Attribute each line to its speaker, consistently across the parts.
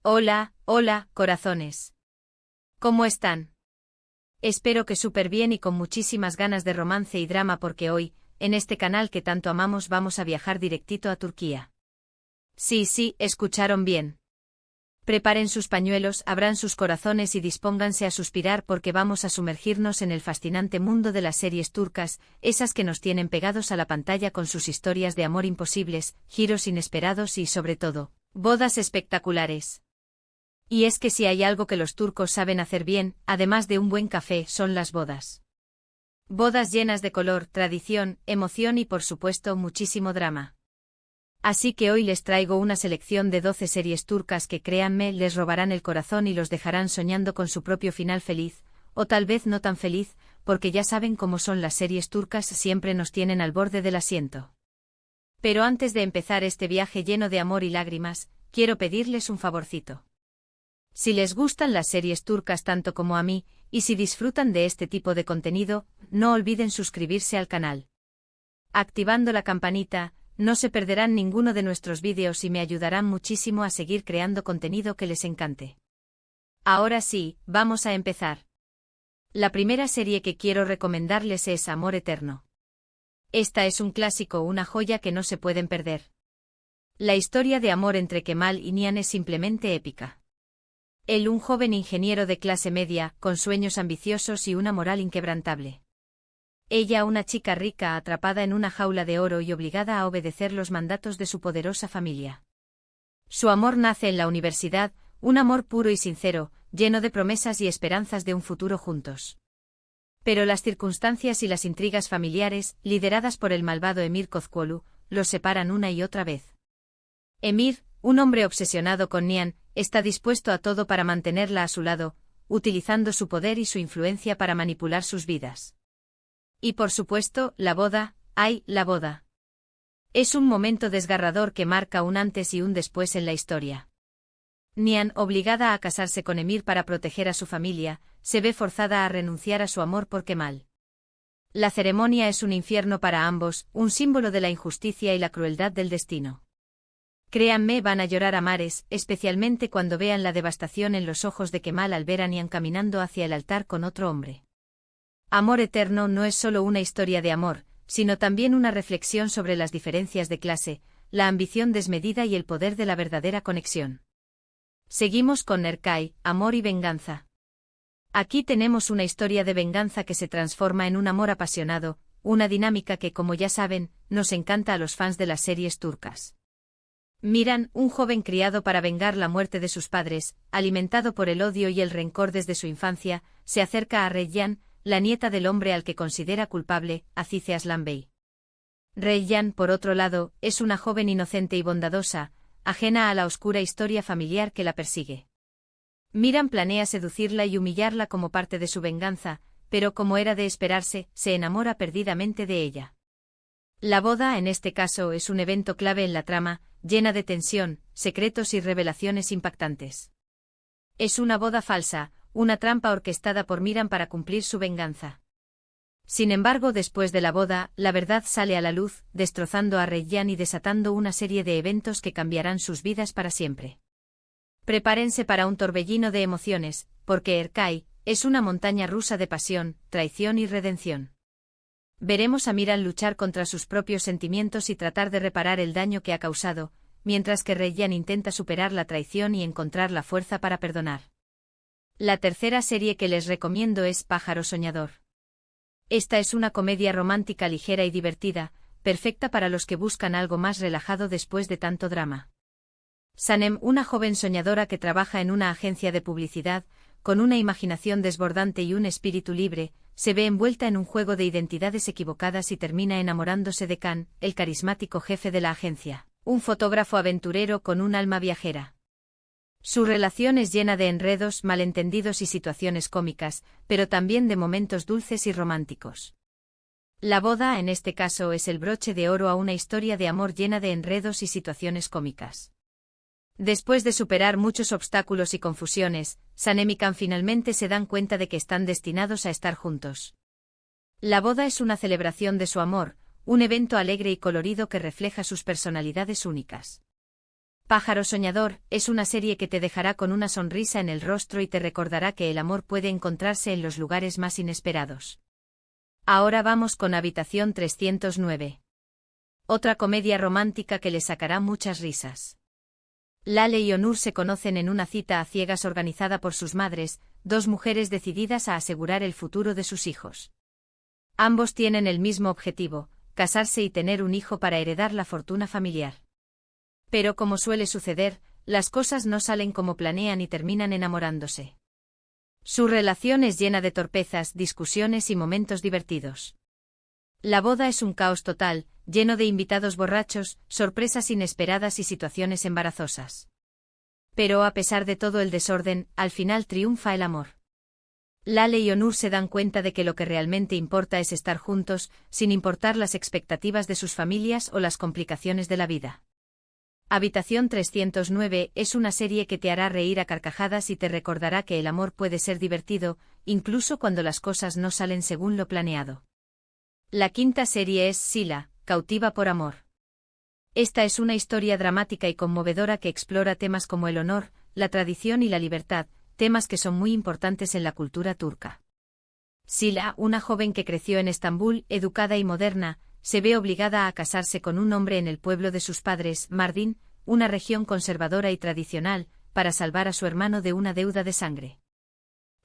Speaker 1: Hola, hola, corazones. ¿Cómo están? Espero que súper bien y con muchísimas ganas de romance y drama porque hoy, en este canal que tanto amamos vamos a viajar directito a Turquía. Sí, escucharon bien. Preparen sus pañuelos, abran sus corazones y dispónganse a suspirar porque vamos a sumergirnos en el fascinante mundo de las series turcas, esas que nos tienen pegados a la pantalla con sus historias de amor imposibles, giros inesperados y sobre todo, bodas espectaculares. Y es que si hay algo que los turcos saben hacer bien, además de un buen café, son las bodas. Bodas llenas de color, tradición, emoción y por supuesto muchísimo drama. Así que hoy les traigo una selección de 12 series turcas que créanme les robarán el corazón y los dejarán soñando con su propio final feliz, o tal vez no tan feliz, porque ya saben cómo son las series turcas, siempre nos tienen al borde del asiento. Pero antes de empezar este viaje lleno de amor y lágrimas, quiero pedirles un favorcito. Si les gustan las series turcas tanto como a mí, y si disfrutan de este tipo de contenido, no olviden suscribirse al canal. Activando la campanita, no se perderán ninguno de nuestros vídeos y me ayudarán muchísimo a seguir creando contenido que les encante. Ahora sí, vamos a empezar. La primera serie que quiero recomendarles es Amor Eterno. Esta es un clásico, una joya que no se pueden perder. La historia de amor entre Kemal y Nihan es simplemente épica. Él, un joven ingeniero de clase media, con sueños ambiciosos y una moral inquebrantable. Ella, una chica rica atrapada en una jaula de oro y obligada a obedecer los mandatos de su poderosa familia. Su amor nace en la universidad, un amor puro y sincero, lleno de promesas y esperanzas de un futuro juntos. Pero las circunstancias y las intrigas familiares, lideradas por el malvado Emir Kozcuoglu, los separan una y otra vez. Emir, un hombre obsesionado con Nihan, está dispuesto a todo para mantenerla a su lado, utilizando su poder y su influencia para manipular sus vidas. Y por supuesto, la boda, ¡ay, la boda! Es un momento desgarrador que marca un antes y un después en la historia. Nihan, obligada a casarse con Emir para proteger a su familia, se ve forzada a renunciar a su amor por Kemal. La ceremonia es un infierno para ambos, un símbolo de la injusticia y la crueldad del destino. Créanme, van a llorar a mares, especialmente cuando vean la devastación en los ojos de Kemal al ver a Nihan caminando hacia el altar con otro hombre. Amor Eterno no es solo una historia de amor, sino también una reflexión sobre las diferencias de clase, la ambición desmedida y el poder de la verdadera conexión. Seguimos con Erkay, Amor y Venganza. Aquí tenemos una historia de venganza que se transforma en un amor apasionado, una dinámica que, como ya saben, nos encanta a los fans de las series turcas. Miran, un joven criado para vengar la muerte de sus padres, alimentado por el odio y el rencor desde su infancia, se acerca a Reyyan, la nieta del hombre al que considera culpable, Azize Aslan Bey. Reyyan, por otro lado, es una joven inocente y bondadosa, ajena a la oscura historia familiar que la persigue. Miran planea seducirla y humillarla como parte de su venganza, pero como era de esperarse, se enamora perdidamente de ella. La boda, en este caso, es un evento clave en la trama, llena de tensión, secretos y revelaciones impactantes. Es una boda falsa, una trampa orquestada por Miran para cumplir su venganza. Sin embargo, después de la boda, la verdad sale a la luz, destrozando a Reyyan y desatando una serie de eventos que cambiarán sus vidas para siempre. Prepárense para un torbellino de emociones, porque Erkay es una montaña rusa de pasión, traición y redención. Veremos a Miran luchar contra sus propios sentimientos y tratar de reparar el daño que ha causado, mientras que Reyyan intenta superar la traición y encontrar la fuerza para perdonar. La tercera serie que les recomiendo es Pájaro Soñador. Esta es una comedia romántica ligera y divertida, perfecta para los que buscan algo más relajado después de tanto drama. Sanem, una joven soñadora que trabaja en una agencia de publicidad, con una imaginación desbordante y un espíritu libre, se ve envuelta en un juego de identidades equivocadas y termina enamorándose de Khan, el carismático jefe de la agencia, un fotógrafo aventurero con un alma viajera. Su relación es llena de enredos, malentendidos y situaciones cómicas, pero también de momentos dulces y románticos. La boda, en este caso, es el broche de oro a una historia de amor llena de enredos y situaciones cómicas. Después de superar muchos obstáculos y confusiones, Sanem y Khan finalmente se dan cuenta de que están destinados a estar juntos. La boda es una celebración de su amor, un evento alegre y colorido que refleja sus personalidades únicas. Pájaro soñador es una serie que te dejará con una sonrisa en el rostro y te recordará que el amor puede encontrarse en los lugares más inesperados. Ahora vamos con Habitación 309. Otra comedia romántica que le sacará muchas risas. Lale y Onur se conocen en una cita a ciegas organizada por sus madres, dos mujeres decididas a asegurar el futuro de sus hijos. Ambos tienen el mismo objetivo, casarse y tener un hijo para heredar la fortuna familiar. Pero como suele suceder, las cosas no salen como planean y terminan enamorándose. Su relación es llena de torpezas, discusiones y momentos divertidos. La boda es un caos total, lleno de invitados borrachos, sorpresas inesperadas y situaciones embarazosas. Pero a pesar de todo el desorden, al final triunfa el amor. Lale y Onur se dan cuenta de que lo que realmente importa es estar juntos, sin importar las expectativas de sus familias o las complicaciones de la vida. Habitación 309 es una serie que te hará reír a carcajadas y te recordará que el amor puede ser divertido, incluso cuando las cosas no salen según lo planeado. La quinta serie es Sila, cautiva por amor. Esta es una historia dramática y conmovedora que explora temas como el honor, la tradición y la libertad, temas que son muy importantes en la cultura turca. Sila, una joven que creció en Estambul, educada y moderna, se ve obligada a casarse con un hombre en el pueblo de sus padres, Mardin, una región conservadora y tradicional, para salvar a su hermano de una deuda de sangre.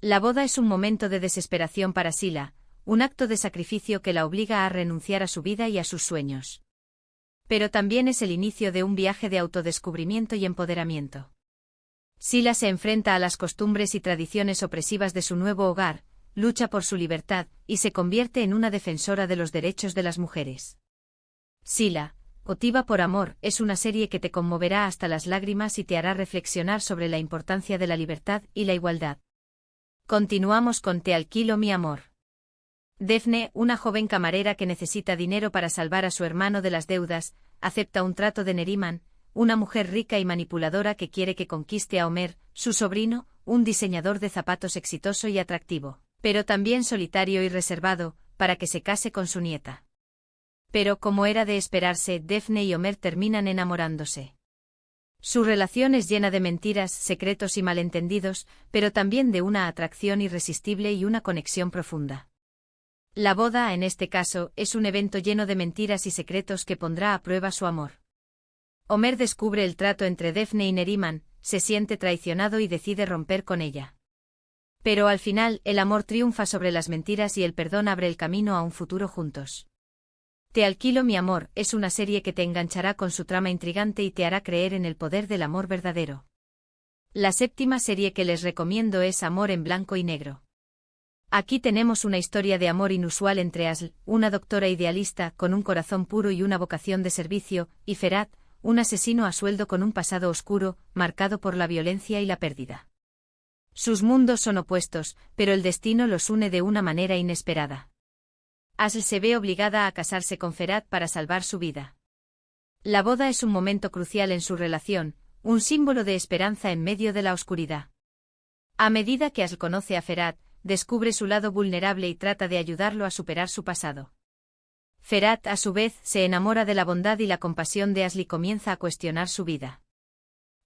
Speaker 1: La boda es un momento de desesperación para Sila, un acto de sacrificio que la obliga a renunciar a su vida y a sus sueños. Pero también es el inicio de un viaje de autodescubrimiento y empoderamiento. Sila se enfrenta a las costumbres y tradiciones opresivas de su nuevo hogar, lucha por su libertad, y se convierte en una defensora de los derechos de las mujeres. Sila, cautiva por amor, es una serie que te conmoverá hasta las lágrimas y te hará reflexionar sobre la importancia de la libertad y la igualdad. Continuamos con Te alquilo mi amor. Defne, una joven camarera que necesita dinero para salvar a su hermano de las deudas, acepta un trato de Neriman, una mujer rica y manipuladora que quiere que conquiste a Omer, su sobrino, un diseñador de zapatos exitoso y atractivo, pero también solitario y reservado, para que se case con su nieta. Pero como era de esperarse, Defne y Omer terminan enamorándose. Su relación es llena de mentiras, secretos y malentendidos, pero también de una atracción irresistible y una conexión profunda. La boda, en este caso, es un evento lleno de mentiras y secretos que pondrá a prueba su amor. Omer descubre el trato entre Defne y Neriman, se siente traicionado y decide romper con ella. Pero al final, el amor triunfa sobre las mentiras y el perdón abre el camino a un futuro juntos. Te alquilo mi amor es una serie que te enganchará con su trama intrigante y te hará creer en el poder del amor verdadero. La séptima serie que les recomiendo es Amor en blanco y negro. Aquí tenemos una historia de amor inusual entre Asl, una doctora idealista con un corazón puro y una vocación de servicio, y Ferhat, un asesino a sueldo con un pasado oscuro, marcado por la violencia y la pérdida. Sus mundos son opuestos, pero el destino los une de una manera inesperada. Asl se ve obligada a casarse con Ferhat para salvar su vida. La boda es un momento crucial en su relación, un símbolo de esperanza en medio de la oscuridad. A medida que Asl conoce a Ferhat, descubre su lado vulnerable y trata de ayudarlo a superar su pasado. Ferhat, a su vez, se enamora de la bondad y la compasión de Asl y comienza a cuestionar su vida.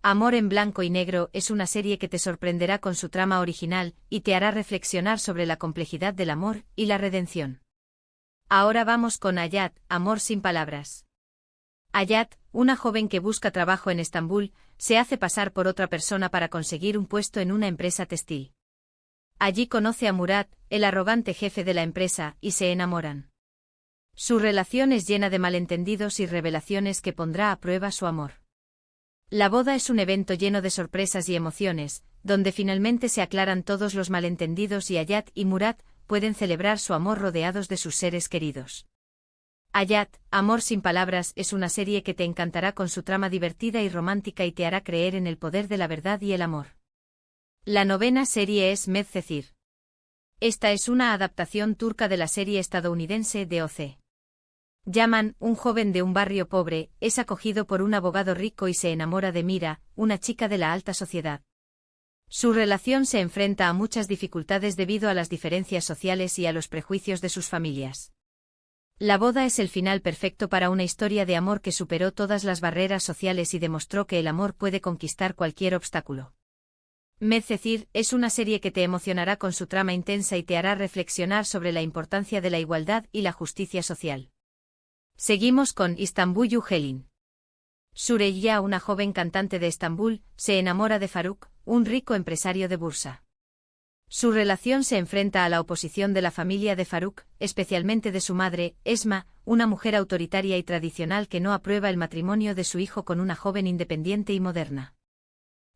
Speaker 1: Amor en blanco y negro es una serie que te sorprenderá con su trama original y te hará reflexionar sobre la complejidad del amor y la redención. Ahora vamos con Hayat, Amor sin palabras. Hayat, una joven que busca trabajo en Estambul, se hace pasar por otra persona para conseguir un puesto en una empresa textil. Allí conoce a Murat, el arrogante jefe de la empresa, y se enamoran. Su relación es llena de malentendidos y revelaciones que pondrá a prueba su amor. La boda es un evento lleno de sorpresas y emociones, donde finalmente se aclaran todos los malentendidos y Hayat y Murat pueden celebrar su amor rodeados de sus seres queridos. Hayat, Amor sin palabras es una serie que te encantará con su trama divertida y romántica y te hará creer en el poder de la verdad y el amor. La novena serie es Medcezir. Esta es una adaptación turca de la serie estadounidense de O.C. Yaman, un joven de un barrio pobre, es acogido por un abogado rico y se enamora de Mira, una chica de la alta sociedad. Su relación se enfrenta a muchas dificultades debido a las diferencias sociales y a los prejuicios de sus familias. La boda es el final perfecto para una historia de amor que superó todas las barreras sociales y demostró que el amor puede conquistar cualquier obstáculo. Medcezir es una serie que te emocionará con su trama intensa y te hará reflexionar sobre la importancia de la igualdad y la justicia social. Seguimos con İstanbul Helin. Süreyya, una joven cantante de Estambul, se enamora de Faruk, un rico empresario de Bursa. Su relación se enfrenta a la oposición de la familia de Faruk, especialmente de su madre, Esma, una mujer autoritaria y tradicional que no aprueba el matrimonio de su hijo con una joven independiente y moderna.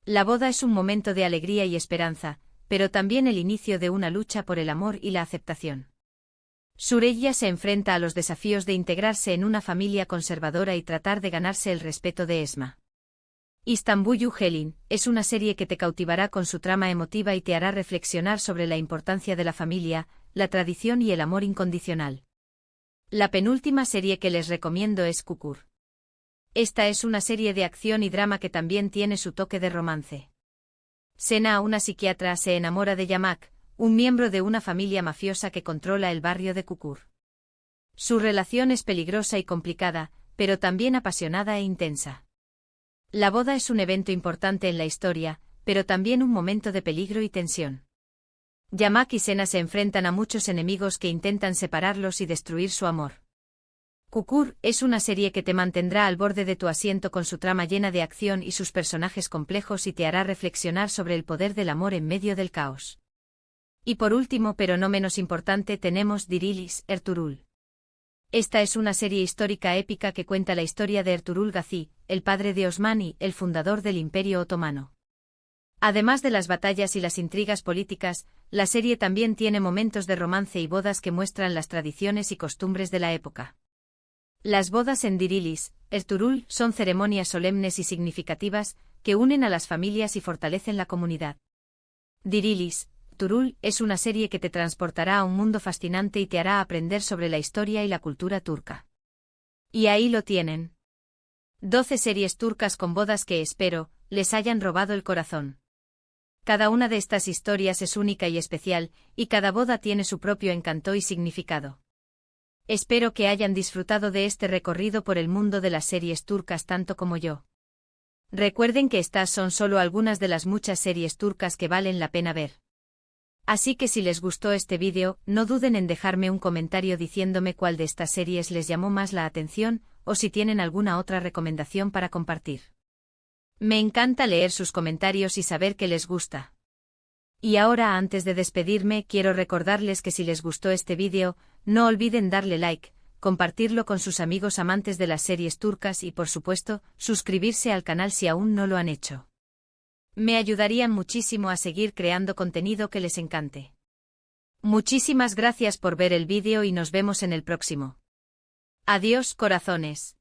Speaker 1: La boda es un momento de alegría y esperanza, pero también el inicio de una lucha por el amor y la aceptación. Süreyya se enfrenta a los desafíos de integrarse en una familia conservadora y tratar de ganarse el respeto de Esma. İstanbul Helin es una serie que te cautivará con su trama emotiva y te hará reflexionar sobre la importancia de la familia, la tradición y el amor incondicional. La penúltima serie que les recomiendo es Kukur. Esta es una serie de acción y drama que también tiene su toque de romance. Sena, una psiquiatra, se enamora de Yamak, un miembro de una familia mafiosa que controla el barrio de Kukur. Su relación es peligrosa y complicada, pero también apasionada e intensa. La boda es un evento importante en la historia, pero también un momento de peligro y tensión. Yamak y Sena se enfrentan a muchos enemigos que intentan separarlos y destruir su amor. Kukur es una serie que te mantendrá al borde de tu asiento con su trama llena de acción y sus personajes complejos y te hará reflexionar sobre el poder del amor en medio del caos. Y por último, pero no menos importante, tenemos Dirilis, Ertuğrul. Esta es una serie histórica épica que cuenta la historia de Ertuğrul Gazi, el padre de Osman y el fundador del Imperio Otomano. Además de las batallas y las intrigas políticas, la serie también tiene momentos de romance y bodas que muestran las tradiciones y costumbres de la época. Las bodas en Dirilis, Ertuğrul, son ceremonias solemnes y significativas que unen a las familias y fortalecen la comunidad. Dirilis, Ertuğrul es una serie que te transportará a un mundo fascinante y te hará aprender sobre la historia y la cultura turca. Y ahí lo tienen. 12 series turcas con bodas que espero les hayan robado el corazón. Cada una de estas historias es única y especial, y cada boda tiene su propio encanto y significado. Espero que hayan disfrutado de este recorrido por el mundo de las series turcas tanto como yo. Recuerden que estas son solo algunas de las muchas series turcas que valen la pena ver. Así que si les gustó este vídeo, no duden en dejarme un comentario diciéndome cuál de estas series les llamó más la atención, o si tienen alguna otra recomendación para compartir. Me encanta leer sus comentarios y saber que les gusta. Y ahora, antes de despedirme, quiero recordarles que si les gustó este vídeo, no olviden darle like, compartirlo con sus amigos amantes de las series turcas y, por supuesto, suscribirse al canal si aún no lo han hecho. Me ayudarían muchísimo a seguir creando contenido que les encante. Muchísimas gracias por ver el vídeo y nos vemos en el próximo. Adiós, corazones.